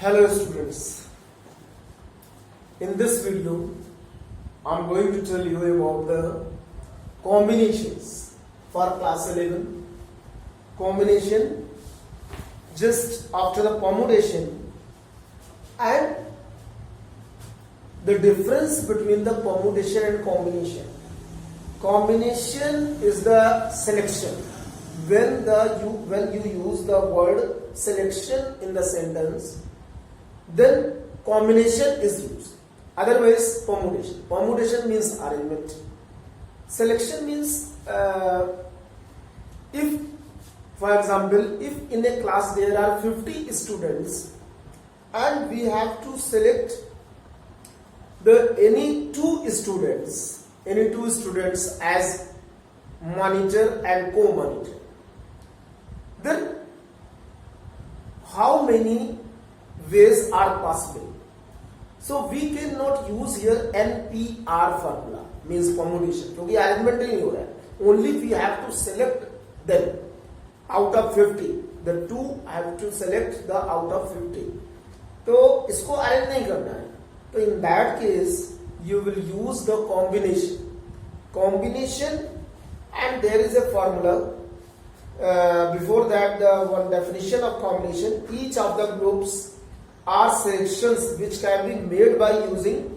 Hello students, in this video I am going to tell you about the combinations for class 11. Combination just after the permutation and the difference between the permutation and combination. Combination is the selection. When you use the word selection in the sentence, then combination is used. Otherwise, permutation. Permutation means arrangement. Selection means if, for example, if in a class there are 50 students and we have to select any two students as monitor and co-monitor, then how many ways are possible? So we cannot use here NPR formula, means permutation, क्योंकि arrangement नहीं हो रहा है. Only we have to select them out of 50. The two have to select the out of 50. तो इसको arrange नहीं करना है. तो in that case you will use the combination, and there is a formula. Before that, the one definition of combination: each of the groups are selections which can be made by using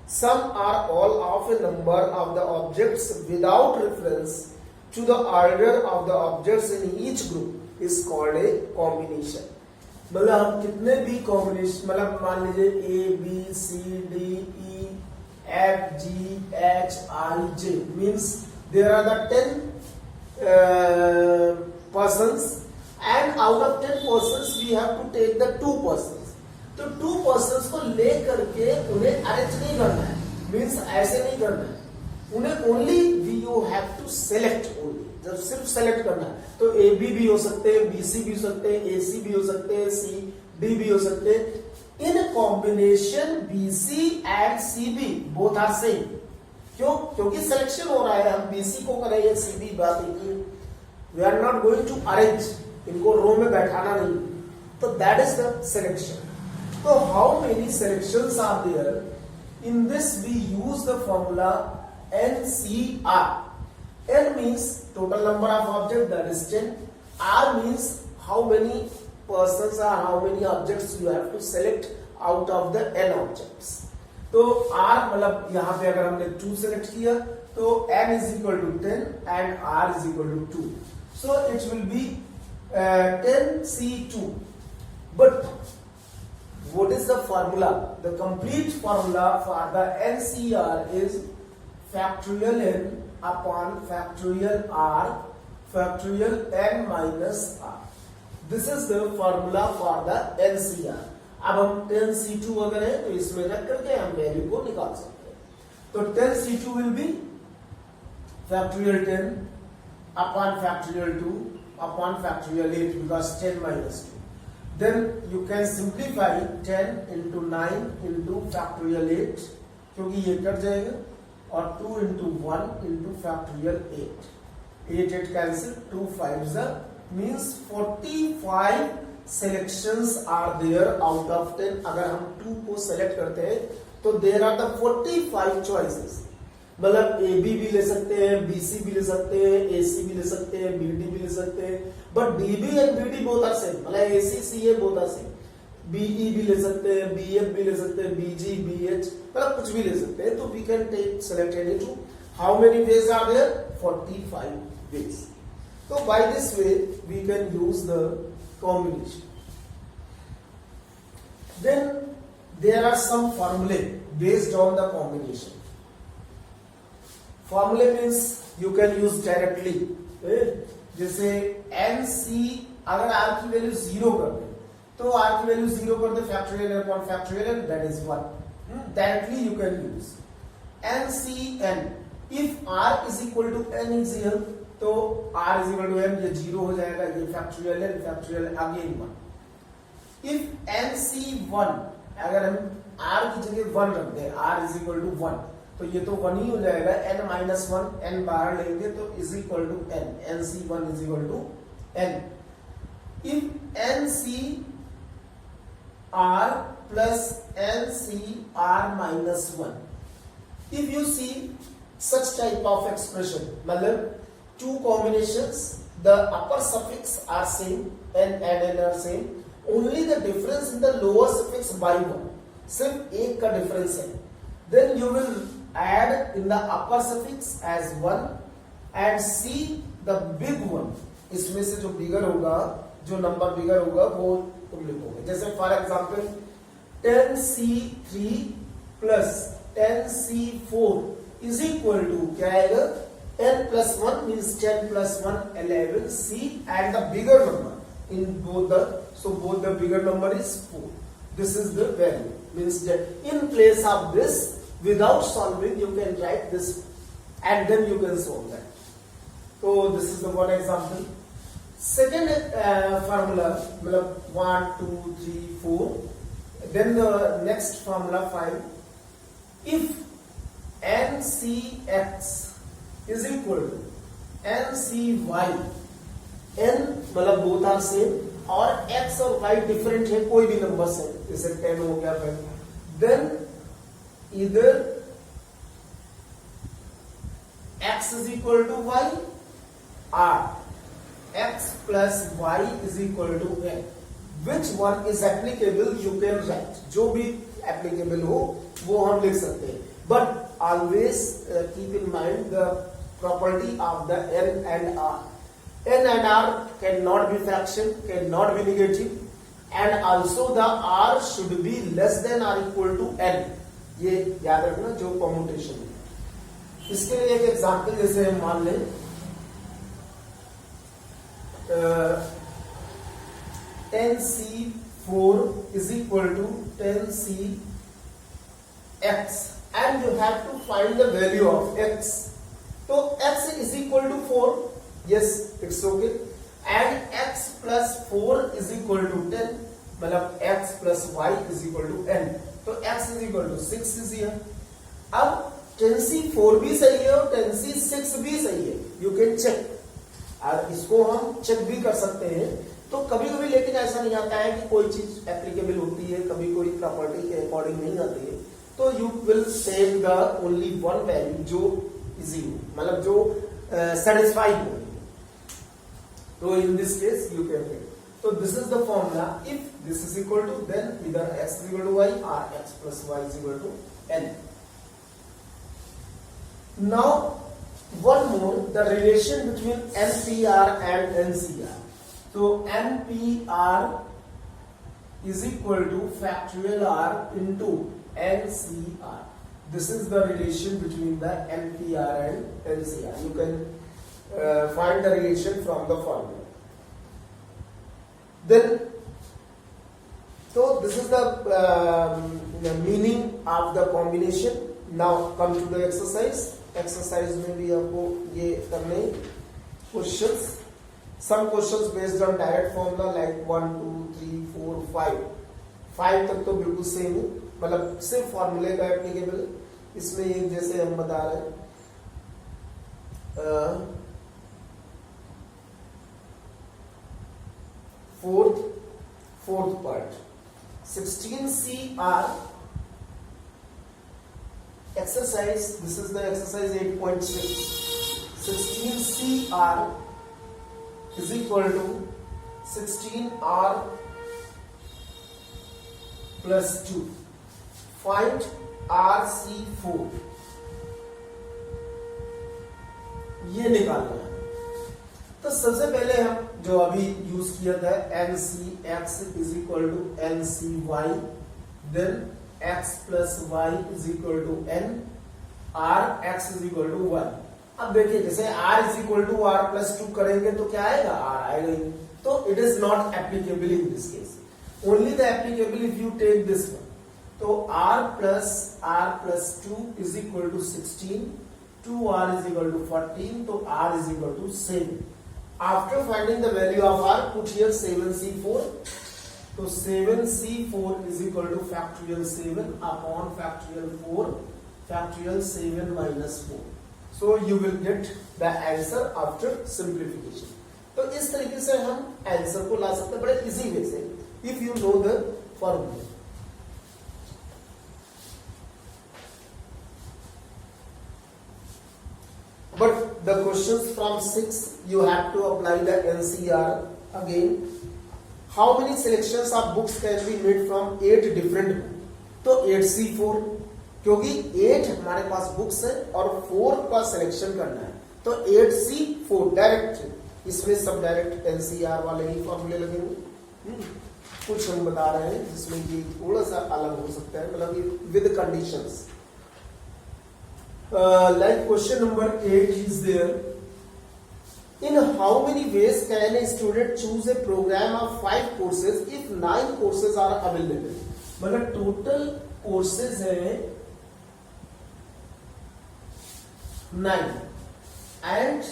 some or all of a number of the objects without reference to the order of the objects in each group is called a combination. मतलब हम कितने भी combination, मतलब मान लीजिए A, B, C, D, E, F, G, H, I, J, means there are the 10 persons, and out of 10 persons we have to take the 2 persons. तो 2 persons को ले करके उन्हें अरेंज नहीं करना है, मीन्स ऐसे नहीं करना है, उन्हें only you have to select. Only जब सिर्फ सेलेक्ट करना है तो ए बी भी हो सकते हैं, बी सी भी हो सकते हैं, ए सी भी हो सकते हैं, सी डी भी हो सकते हैं. In combination B C and C B both are same. क्यों? क्योंकि सिलेक्शन हो रहा है. हम बी सी को करेंगे, सी बी बात है. We are not going to arrange, इनको रो में बैठाना नहीं. तो that is the selection. So how many selections are there? In this we use the formula NCR. N means total number of objects, that is 10. R means how many persons or how many objects you have to select out of the N objects. तो R मतलब यहाँ पे अगर हमने 2 select किया तो N is equal to 10 and R is equal to 2. So it will be 10C2. But what is the formula? The complete formula for the NCR is factorial N upon factorial R factorial N minus R. This is the formula for the NCR. अब हम 10C2 अगर है तो इसमें रख करके हम value को निकाल सकते हैं. तो 10C2 will be factorial 10 upon factorial 2 upon factorial 8 because 10 minus 2. Then you can simplify 10 into 9 into factorial 8 क्योंकि ये कट जाएगा, और 2 into 1 into factorial 8. 8 cancel, 2 5s means 45 selections are there out of 10. अगर हम 2 को select करते हैं तो there are the 45 choices. मतलब ए बी भी ले सकते हैं, बी सी भी ले सकते हैं, ए सी भी ले सकते हैं, बी डी भी ले सकते हैं. But D B and B D both are same. मतलब A C C A both are same. B E भी ले सकते हैं, बी एफ भी ले सकते हैं, बी जी बी एच, मतलब कुछ भी ले सकते हैं. तो we can take select any two. How many ways are there? 45 ways. तो by this way we can use the combination. Then there are some फॉर्मूले बेस्ड ऑन द कॉम्बिनेशन. फॉर्मूले means you can use directly. जैसे N C अगर R की value 0 कर दे तो are की value 0 कर दे factorial upon factorial, that is 1. Directly you can use N C N. If R is equal to N is here तो R is equal to N, ये 0 हो जाएगा, ये factorial N factorial again 1. If N C 1 अगर हम are की जगह 1 रख दें, आर इज इक्वल टू 1, तो ये तो 1 ही हो जाएगा. n माइनस 1 n बाहर लेंगे तो is equal to n. nc1 is equal to n. If nc R plus NCR minus 1. If you see such type of expression, मतलब two combinations, the upper suffix are same and N are same, only the difference in the lower suffix by 1, सिर्फ एक का difference है, then you will add in the upper suffix as 1 and see the big one, इसमें से जो बिगर होगा, जो number बिगर होगा वो तुम लिखोगे. जैसे for example 10C3 plus 10C4 is equal to क्या आएगा, 10 plus 1 means 10 plus 1 11C and the bigger number in both the, so both the bigger number is 4. This is the value, means that in place of this, without solving you can write this and then you can solve that. So this is the one example. Second formula, मतलब 1 2 3 4, then the next formula 5. If NCX is equal to NCY, N मतलब both are same और X और Y different है, कोई भी number से, जैसे 10 हो गया फिर, then either X is equal to Y or X plus Y is equal to N. Which one is applicable you can write. जो भी applicable हो वो हम लिख सकते हैं. But always keep in mind the property of the N and R. N and R cannot be fraction, cannot be negative, and also the R should be less than or equal to N. ये याद रखना जो permutation है. इसके लिए एक example जैसे हम मान लें 10C4 is equal to 10CX and you have to find the value of X. So X is equal to 4. Yes, it's okay. And X plus 4 is equal to 10. मतलब X plus Y is equal to N. तो X is equal to 6 is here. अब 10C4 भी सही है और 10C6 भी सही है. You can check. और इसको हम चेक भी कर सकते हैं. तो कभी कभी लेकिन ऐसा नहीं आता है कि कोई चीज एप्लीकेबल होती है, कभी कोई प्रॉपर्टी के अकॉर्डिंग नहीं आती है, तो you will take the only one value जो इजी हो, मतलब जो सेटिस्फाई हो. तो in this case you can take. तो this is the formula. If this is equal to then इधर x is equal to y और x plus y is equal to n. Now one more, the relation between NPR and NCR. So NPR is equal to factorial R into NCR. This is the relation between the NPR and NCR. You can find the relation from the formula. Then, so this is the meaning of the combination. Now come to the exercise. Exercise में भी आपको ये करने questions, some questions based on direct formula like 1 2 3 4 5. 5 तक तो बिल्कुल same है, मतलब सिर्फ फॉर्मूले का एप्लीकेबल. इसमें एक जैसे हम बता रहे हैं fourth part 16CR exercise. This is the exercise 8.6. 16CR is equal to 16R plus 2. Find RC4. ये निकालना है. तो सबसे पहले हम जो अभी यूज किया था NCX is equal to NCY, then x plus y is equal to n, r x is equal to 1. अब देखिए जैसे r is equal to r plus 2 करेंगे तो क्या आएगा, r आएगा. तो it is not applicable in this case. Only the applicable if you take this one. तो r plus 2 is equal to 16, 2r is equal to 14, तो r is equal to 7. After finding the value of r, put here 7C4. तो 7C4 is equal to factorial 7 upon factorial 4, factorial 7 minus 4. So you will get the answer after simplification. तो इस तरीके से हम answer को ला सकते हैं बड़े इजी वे से. If you know the formula. But the questions from 6, you have to apply the NCR again. How many selections of books can be made from 8 different books? तो 8C4, क्योंकि 8 हमारे पास books है और 4 का selection करना है, तो 8C4 डायरेक्ट, इसमें सब डायरेक्ट NCR वाले ही फॉर्मूले लगेंगे। कुछ हम बता रहे हैं जिसमें कि थोड़ा सा अलग हो सकता है, मतलब with conditions. Like question number 8 is there. In how many ways can a student choose a program of 5 courses if 9 courses are available? मतलब टोटल कोर्सेज है 9 and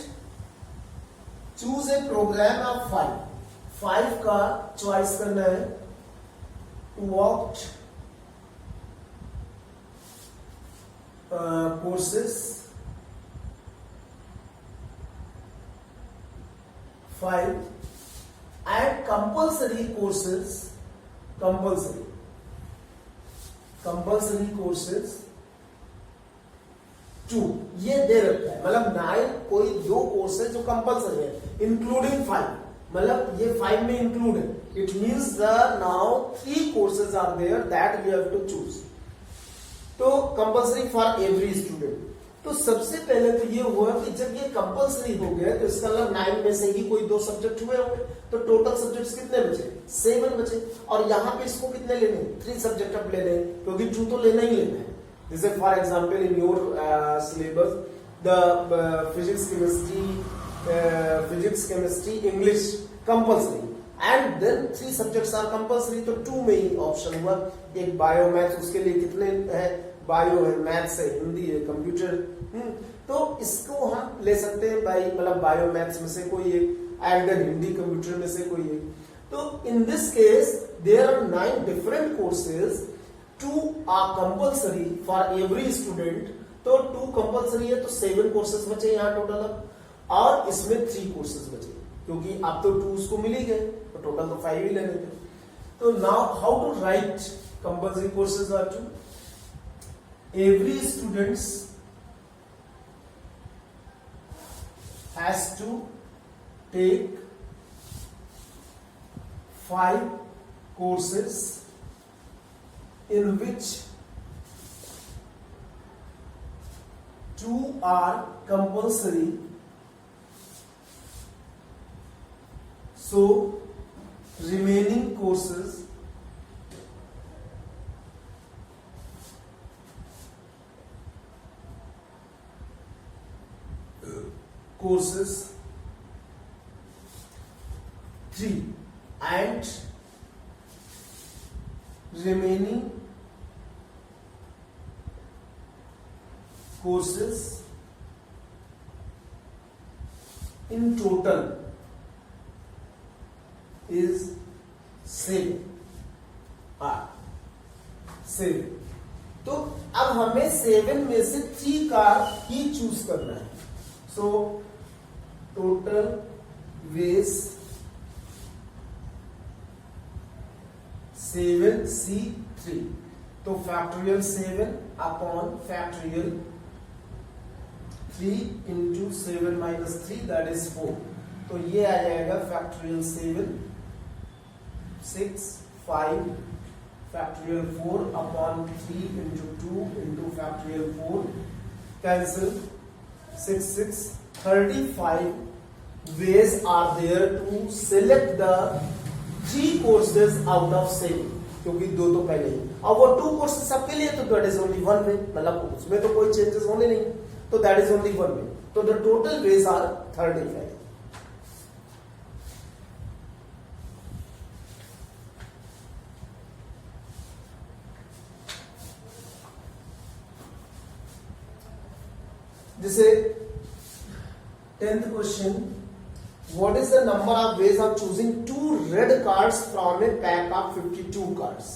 choose a programme of 5 का चॉइस करना है। What courses 5 and compulsory courses 2 ये दे रखा है, मतलब 9 कोई 2 कोर्स है जो कंपल्सरी है इंक्लूडिंग 5, मतलब ये 5 में इंक्लूड है। It means the now 3 courses are there that you have to choose. तो कंपल्सरी फॉर एवरी स्टूडेंट। तो सबसे पहले तो ये हुआ कि जब ये कंपल्सरी हो गया तो इसका मतलब 9 में से ही कोई 2 सब्जेक्ट हुए होंगे, तो टोटल सब्जेक्ट्स कितने बचे? 7 बचे। और यहाँ पे इसको कितने लेने? 3 सब्जेक्ट अब लेने, क्योंकि 2 तो लेना ही लेना है। जैसे for example in your syllabus the physics chemistry English compulsory and then 3 subjects are compulsory, तो 2 में ही ऑप्शन हुआ। एक बायो मैथ्स, उसके लिए कितने है? बायो है, मैथ्स है, हिंदी है, कंप्यूटर। तो इसको हम ले सकते हैं भाई, मतलब बायो मैथ्स में से कोई एक, एंड देन हिंदी कंप्यूटर में से कोई एक। तो in this case there are 9 different courses, 2 are compulsory for every student. तो 2 कंपल्सरी है तो 7 कोर्सेज बचे यहाँ टोटल अब, और इसमें 3 कोर्सेज बचे, क्योंकि अब तो 2 उसको मिल ही गए, तो टोटल तो 5 ही लेने थे। तो now how to write compulsory courses are 2। Every students has to take 5 courses in which 2 are compulsory, so remaining courses courses 3 and remaining courses in total is 7 7। तो अब हमें 7 में से 3 का ही चूज करना है। So total ways 7C3, तो factorial 7 upon factorial 3 into 7 minus 3 that is 4। तो ये आ जाएगा factorial 7 6 5 factorial 4 upon 3 into 2 into factorial 4 cancel 6 6 35 ways are there to select the 3 courses out of 7, क्योंकि 2 तो पहले ही, और वो 2 कोर्सेज सबके लिए, तो दैट इज ओनली 1 वे, मतलब उसमें तो कोई चेंजेस होने नहीं, तो दैट इज ओनली 1 वे। तो द टोटल वेज आर 35। जैसे 10th question, what is the number of ways of choosing 2 red cards from a pack of 52 cards?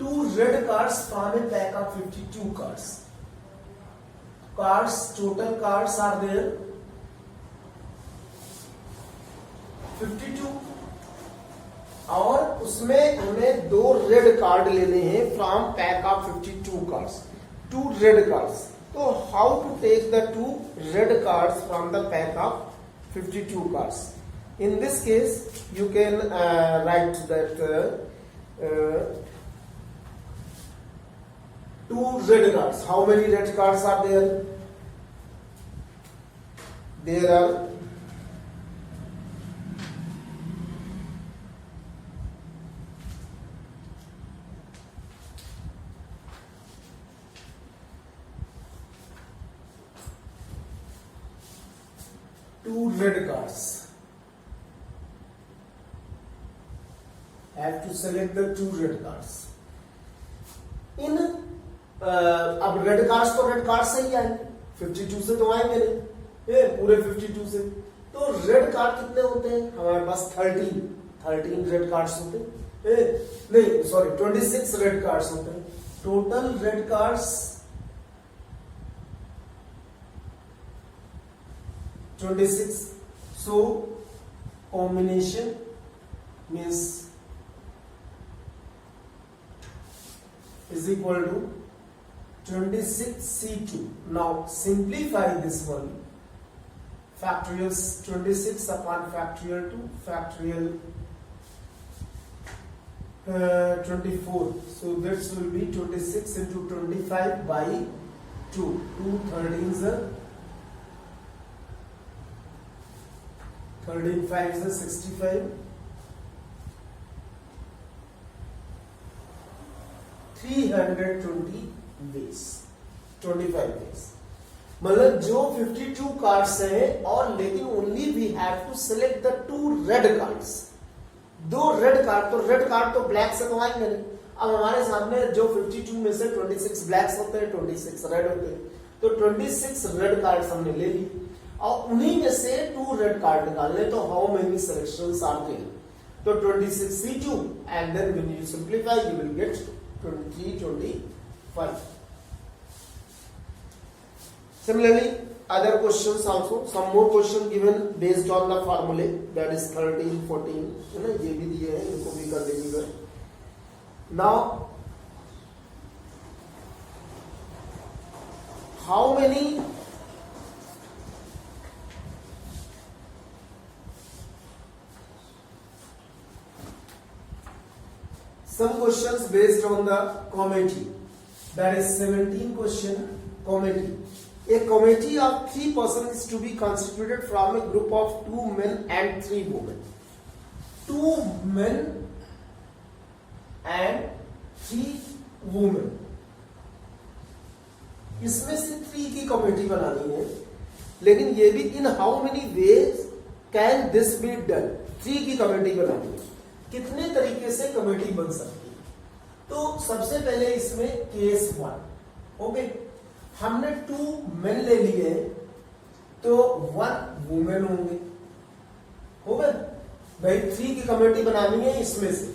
2 red cards from a pack of 52 cards. Total cards are there 52, और उसमें हमें 2 red card लेने हैं from pack of 52 cards, 2 red cards. तो how to take the 2 red cards from the pack of 52 cards? In this case, you can write that 2 red cards. How many red cards are there? There are 2 red cards. Have to select the 2 red cards. In अब red cards तो red card से ही आएंगे, 52 से तो आएंगे नहीं, पूरे 52 से। तो रेड कार्ड कितने होते हैं हमारे पास? 13 रेड कार्ड्स होते हैं, नहीं सॉरी 26 रेड कार्ड्स होते हैं। Total red cards 26। So combination means is equal to 26C2. Now simplify this one. Factorial 26 upon factorial 2 factorial 24. So this will be 26 into 25 by 2. 2 13s are 13 5s are 65. 320 ways, 25 ways। मतलब जो 52 cards हैं और लेकिन only we have to select the 2 red cards. 2 red card, तो red card तो black से तो आएंगे नहीं। अब हमारे सामने जो 52 में से 26 ब्लैक्स होते हैं, 26 रेड होते हैं, तो 26 रेड कार्ड्स हमने ले ली और उन्हीं में से 2 रेड कार्ड निकालने। तो how many selections are there? तो 26C2 and then when you simplify you will get 23, 25. Similarly, other questions also, some more question given based on the formula, that is 13, 14, है ना, ये भी दिए हैं, इनको भी कर लीजिएगा। Now, how many some questions based on the committee, that is 17 question committee. A committee of 3 persons is to be constituted from a group of 2 men and 3 women. 2 men and 3 women. इसमें से 3 की committee बनानी है, लेकिन ये भी in how many veg can this be done? 3 की committee बनानी है, कितने तरीके से कमेटी बन सकती है? तो सबसे पहले इसमें केस 1, ओके, हमने 2 मेन ले लिए तो 1 वुमेन होंगे, हो गए भाई। 3 की कमेटी बनानी है इसमें से,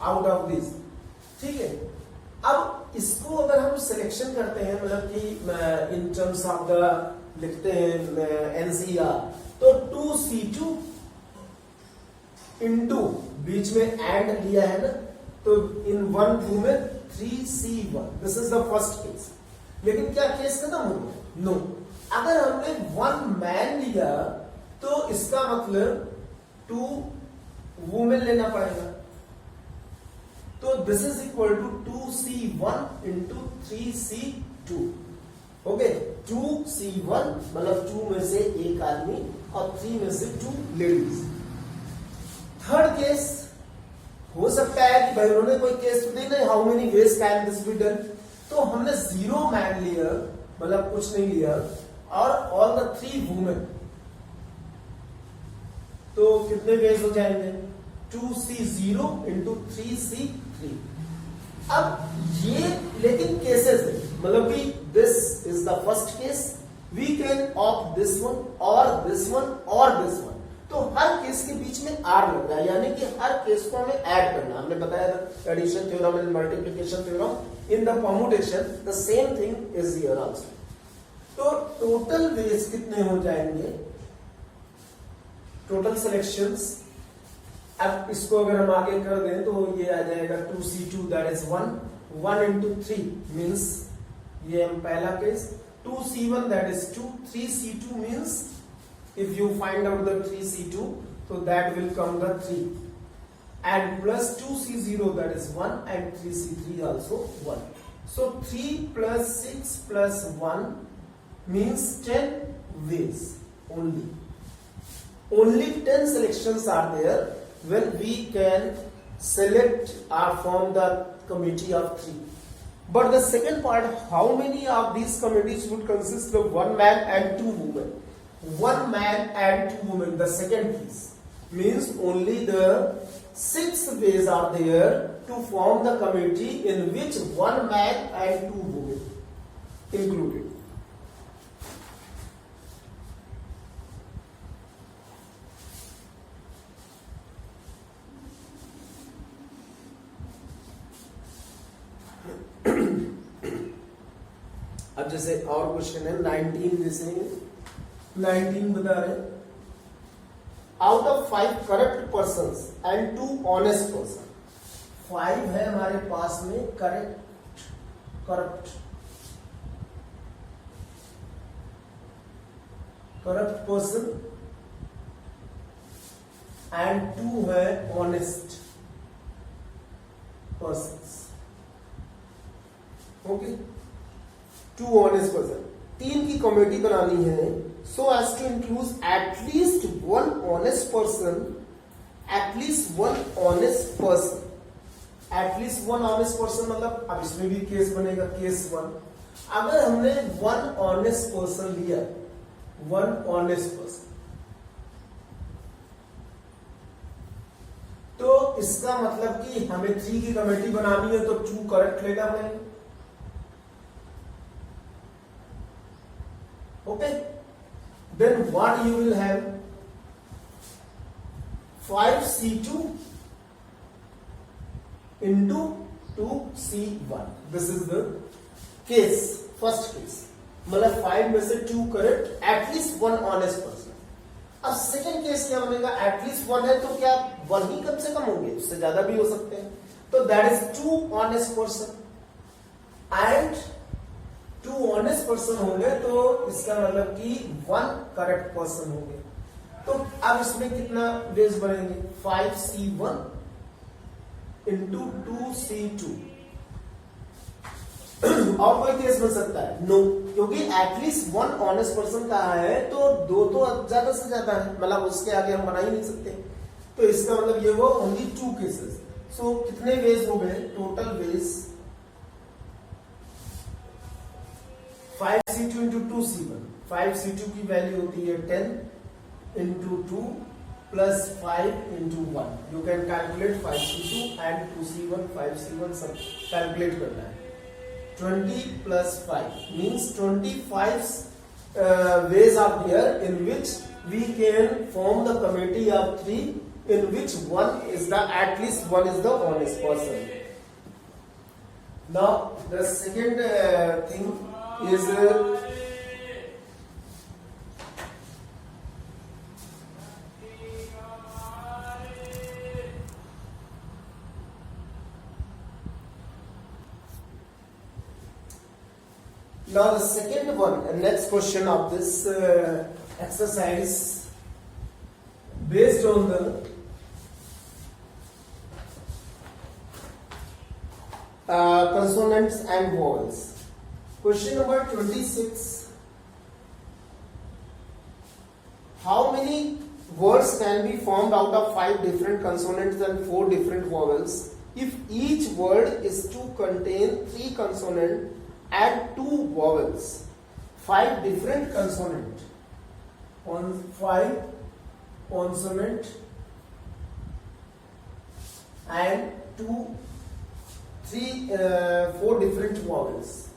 आउट ऑफ दिस, ठीक है। अब इसको अगर हम सिलेक्शन करते हैं, मतलब कि इन टर्म्स ऑफ द लिखते हैं एनसीआर, तो 2C2 इंटू बीच में एंड लिया है ना, तो इन 1 women 3C1, this is the first case. लेकिन क्या केस खत्म हो गया? नो। अगर हमने 1 मैन लिया तो इसका मतलब 2 वुमेन लेना पड़ेगा, तो this is equal to 2C1 into 3C2, okay. 2C1 मतलब 2 में से 1 आदमी और 3 में से 2 लेडीज। थर्ड केस हो सकता है कि भाई उन्होंने कोई केस तो दी नहीं, how many veg can this be done, तो हमने 0 मैन लिया, मतलब कुछ नहीं लिया, और ऑल द 3 वुमेन, तो कितने वेज हो जाएंगे? 2C0 into 3C3। अब ये लेकिन केसेस है, मतलब कि this is the first case, we can opt this one और दिस वन और दिस वन। तो हर केस के बीच में आर लग रहा है, यानी कि हर केस को हमें ऐड करना। हमने बताया था addition theorem and multiplication theorem, in the permutation the same thing is here also. तो टोटल वेज कितने हो जाएंगे? टोटल सिलेक्शंस अब इसको अगर हम आगे कर दें तो ये आ जाएगा 2C2 that is 1 into 3 means ये हम पहला case 2C1 that is 2 3C2 means if you find out the 3C2 so that will come the 3 and plus 2C0 that is 1 and 3C3 also 1 so 3 plus 6 plus 1 means 10 ways only 10 selections are there when we can select or form the committee of 3 but the second part how many of these committees would consist of one man and two women one man and two women the second case means only the 6 ways are there to form the committee in which one man and two women included अब जैसे और question है 19 जैसे 19 बता रहे हैं out of 5 correct persons and 2 honest person 5 है हमारे पास में करेक्ट पर्सन एंड 2 है honest persons okay 2 honest person 3 की कमेटी बनानी है so as to include at least one honest person मतलब अब इसमें भी केस बनेगा केस 1 अगर हमने वन ऑनेस्ट पर्सन लिया तो इसका मतलब कि हमें 3 की कमेटी बनानी है तो 2 करेक्ट लेना पड़ेगा okay then what you will have 5C2 into 2C1 this is the case first case मतलब 5 में से 2 करेक्ट एटलीस्ट 1 ऑनेस्ट पर्सन अब सेकंड केस क्या बनेगा एटलीस्ट 1 है तो क्या 1 ही कम से कम होंगे उससे ज्यादा भी हो सकते हैं तो that is 2 honest person and 2 honest person होंगे तो इसका मतलब कि 1 करेक्ट पर्सन होंगे तो अब इसमें कितना वेज बनेंगे 5C1 into 2C2 और कोई केस बन सकता है नो क्योंकि एटलीस्ट 1 ऑनेस्ट पर्सन कहा है तो 2 तो ज्यादा से ज्यादा है मतलब उसके आगे हम बना ही नहीं सकते तो इसका मतलब ये वो ओनली 2 केसेस सो कितने वेज हो गए total veg 5C2 into 2C1 5C2 की वैल्यू होती है 10 into 2 plus 5 into 1 you can calculate 5C2 and 2C1 5C1 सब कैलकुलेट करना है 20 plus 5 means 25 ways are there in which we can form the committee of 3 in which one is the at least one is the honest person now the second thing is now the second one next question of this exercise based on the consonants and vowels question number 26 how many words can be formed out of 5 different consonants and 4 different vowels if each word is to contain 3 consonants and 2 vowels 5 different consonant on 5 consonant and 4 different vowels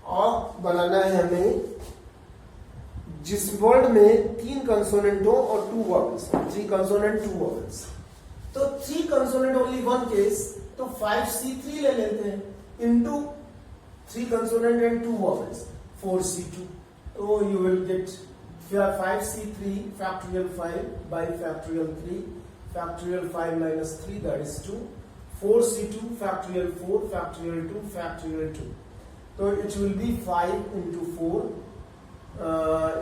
और बनाना है हमें जिस word में 3 consonant हो और 2 vowels 3 consonant 2 vowels तो 3 consonant only 1 case तो 5C3 ले लेते हैं into 3 consonant and 2 vowels 4C2 तो you will get 5c3 factorial 5 by factorial 3 factorial 5 minus 3 that is 2 4c2 factorial 4 factorial 2 factorial 2. So it will be 5 into 4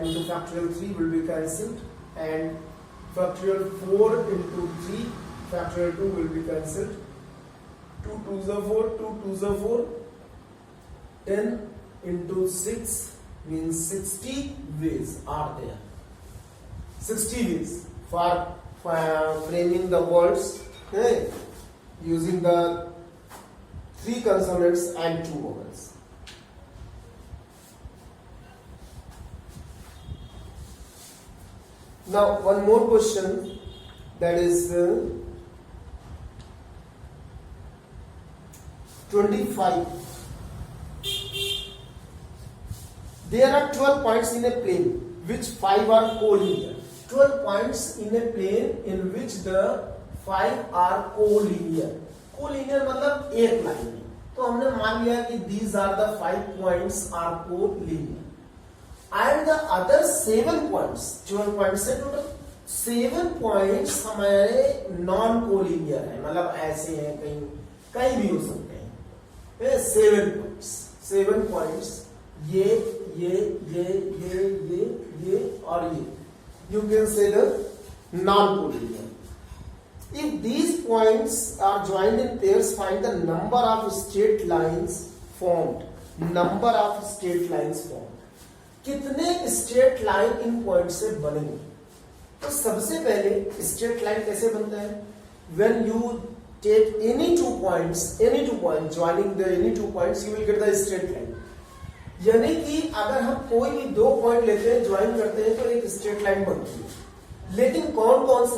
into factorial 3 will be cancelled and factorial 4 into 3 factorial 2 will be cancelled. 2 2s are 4, 2 2s are 4, 10 into 6 means 60 ways are there. 60 ways for framing the words using the 3 consonants and 2 vowels. Now one more question, that is 25. There are 12 points in a plane which 5 are collinear. 12 points in a plane in which the 5 are collinear. Collinear मतलब एक line में. तो हमने मान लिया कि these are the 5 points are collinear. And the other 7 points, 12 points है total. 7 points हमारे non collinear है, मतलब ऐसे हैं, कहीं भी हो सकते हैं. 7 points. 7 points. ये और ये. You can say the non-collinear. If these points are joined in pairs, find the number of straight lines formed. Number of straight lines formed. कितने straight line इन points से बनेंगे? तो सबसे पहले straight line कैसे बनता है? When you take any two points joining the any two points, you will get the straight line. यानी कि अगर हम कोई भी 2 पॉइंट लेते हैं, ज्वाइन करते हैं, तो एक स्ट्रेट लाइन बनती है. लेकिन कौन कौन से?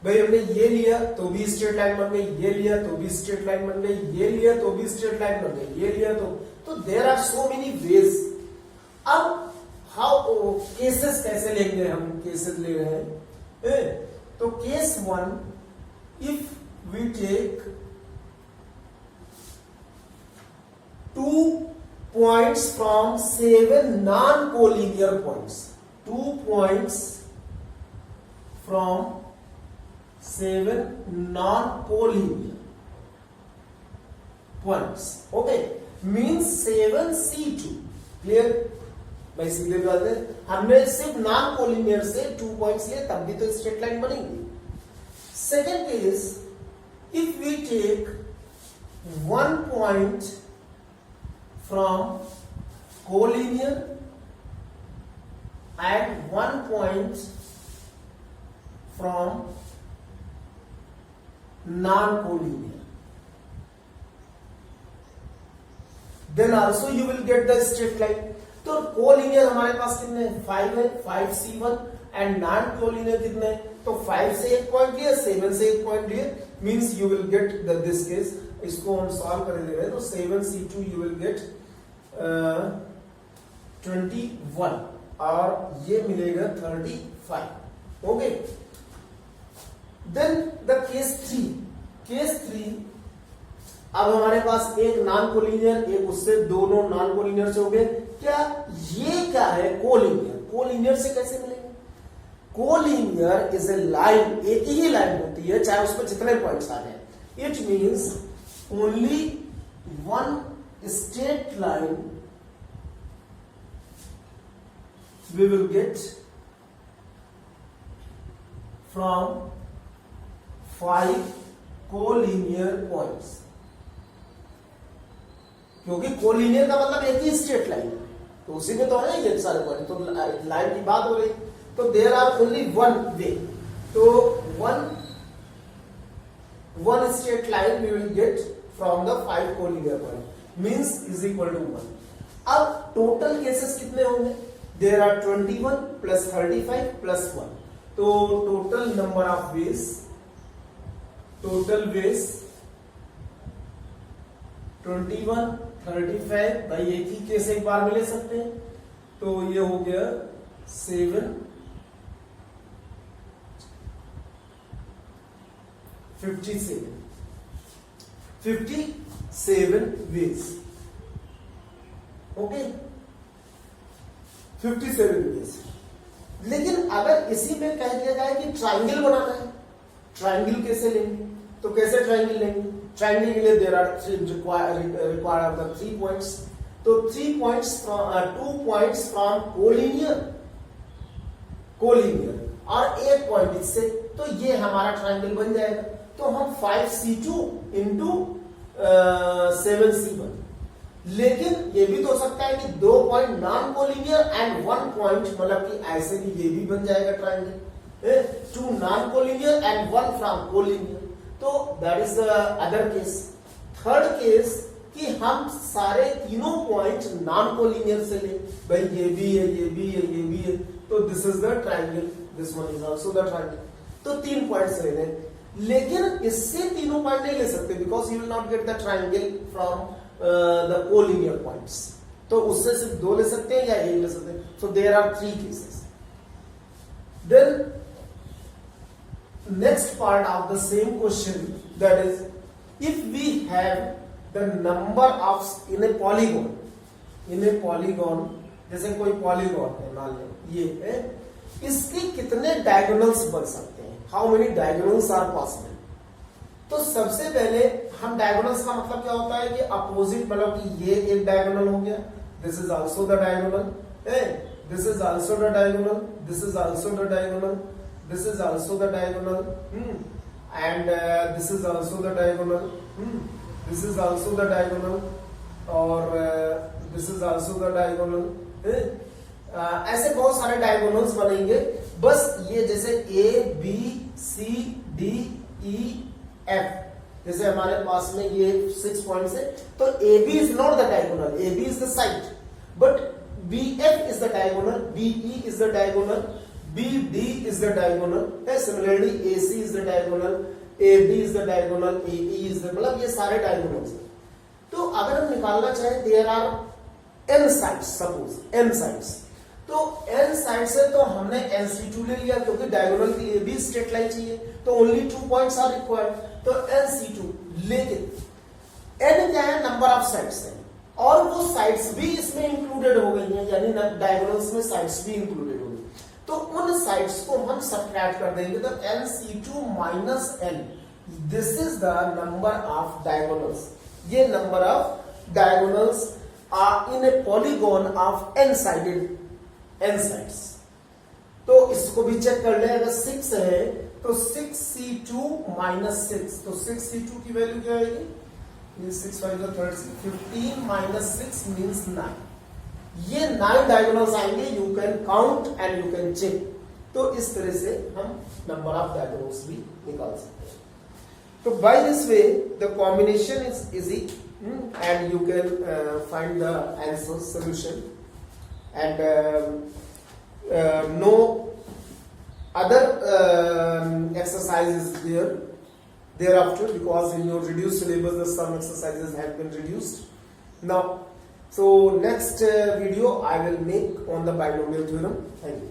भाई हमने ये लिया तो भी स्ट्रेट लाइन बन गई, ये लिया तो भी स्ट्रेट लाइन बन गई, ये लिया तो भी स्ट्रेट लाइन बन गई, ये लिया तो there are so many ways. अब हाउ केसेस कैसे लेंगे हम? केसेस ले रहे हैं. तो case 1, if we take 2 points from 7 non-collinear points. 2 points from 7 non-collinear points. Okay, means 7c2. Clear? भाई सीधे बात है, हमने सिर्फ non-collinear से 2 points लिए, तब भी तो स्ट्रेट लाइन बनेगी. Second case, if we take 1 point from collinear and 1 point from non-collinear, then also you will get the straight line. तो collinear हमारे पास कितने? 5 है, 5c1 and non-collinear कितने? तो 5 से 1 पॉइंट लिया, 7 से 1 पॉइंट लिया, means you will get this case. इसको हम सॉल्व कर दे रहे हैं, तो 7c2 you will get 21 और ये मिलेगा 35. ओके. Then the case 3. अब हमारे पास एक नॉन कोलिनियर, एक उससे, दोनों नॉन कोलिनियर से हो गए. क्या ये क्या है? कोलिनियर. कोलिनियर से कैसे मिलेंगे? कोलिनियर इज ए लाइन, एक ही लाइन होती है चाहे उसमें जितने पॉइंट्स आ जाए. It means only one straight line we will get from 5 collinear points. क्योंकि कोलिनियर का मतलब एक ही स्ट्रेट लाइन है, तो उसी में तो है ये सारे पॉइंट. तो लाइन की बात हो रही, तो there are only one way. तो one straight line we will get from the 5 collinear point, means is equal to 1. अब टोटल केसेस कितने होंगे? There are 21 plus 35 plus 1. तो total number of ways, total ways 21, 35 भाई एक ही case एक बार में ले सकते हैं, तो ये हो गया 7, 57 ways. Okay, 57 image. लेकिन अगर इसी में कह दिया जाए कि ट्राइंगल बनाना है, ट्राइंगल कैसे लेंगे? तो कैसे ट्राइंगल लेंगे? ट्राइंगल के लिए there are required the 3 points. तो 3 points from 2 points from collinear और 1 पॉइंट इससे, तो ये हमारा ट्राइंगल बन जाएगा। तो हम 5C2 इंटू 7C1। लेकिन ये भी तो हो सकता है कि 2 point non collinear and 1 point, मतलब कि ऐसे भी ये भी बन जाएगा triangle. 2 non collinear and 1 from collinear. तो that is the other case. Third case कि हम सारे तीनों पॉइंट नॉन कोलिनियर से ले, भाई ये भी है, ये भी है, ये भी है, तो this is the triangle, this one is also the triangle. तो 3 पॉइंट्स ले लें, लेकिन इससे तीनों पॉइंट नहीं ले सकते because you will not get the triangle from the collinear points. तो उससे सिर्फ 2 ले सकते हैं या 1 ले सकते हैं। So there are 3 cases. Then next part of the same question, that is if we have the number of in a polygon, जैसे कोई पॉलीगॉन है मान लो ये है, इसके कितने डायगोनल्स बन सकते हैं, how many diagonals are possible. तो सबसे पहले हम डायगोनल्स का मतलब क्या होता है कि अपोजिट, मतलब कि ये एक डायगोनल हो गया, this is also the diagonal, this is also the diagonal, this is also the diagonal, this is also the diagonal, and this is also the diagonal, this is also the diagonal, और this is also the diagonal। ऐसे बहुत सारे diagonals बनेंगे। बस ये जैसे A B C D E F, जैसे हमारे पास में ये 6 पॉइंट्स है, तो AB is not the diagonal, AB is the side, but BF is the diagonal, BE is the diagonal, BD is the diagonal, similarly AC is the diagonal, AD is the diagonal, AE is the, मतलब ये सारे diagonals हैं। तो अगर हम निकालना चाहें there are n sides, suppose n sides, तो n साइड्स है तो हमने NC2 ले लिया क्योंकि डायगोनल के लिए भी स्ट्रेट लाइन चाहिए, तो ओनली 2 पॉइंट्स आर रिक्वायर्ड, तो NC2। लेकिन n क्या है? नंबर ऑफ साइड्स है, और वो साइड्स भी इसमें इंक्लूडेड हो गई हैं, यानी डायगोनल्स में साइड्स भी इंक्लूडेड हो गई। तो उन साइड्स को हम सब्ट्रैक्ट कर देंगे, तो NC2 minus n, this is the number of diagonals. ये number of diagonals are in a polygon of n sides. तो इसको भी चेक कर ले, अगर 6 है तो 6C2 माइनस 6, तो 6C2 की वैल्यू क्या आएगी? ये 6 5 30, 15 माइनस 6 मीन्स 9। ये 9 डायगोनल्स आएंगे, you can count and you can check. तो इस तरह से हम नंबर ऑफ डायगोनल्स भी निकाल सकते हैं। तो by this way the combination is easy and you can find the answer solution and no other exercises thereafter, because in your reduced syllabus the some exercises have been reduced now. So next video I will make on the binomial theorem. Thank you.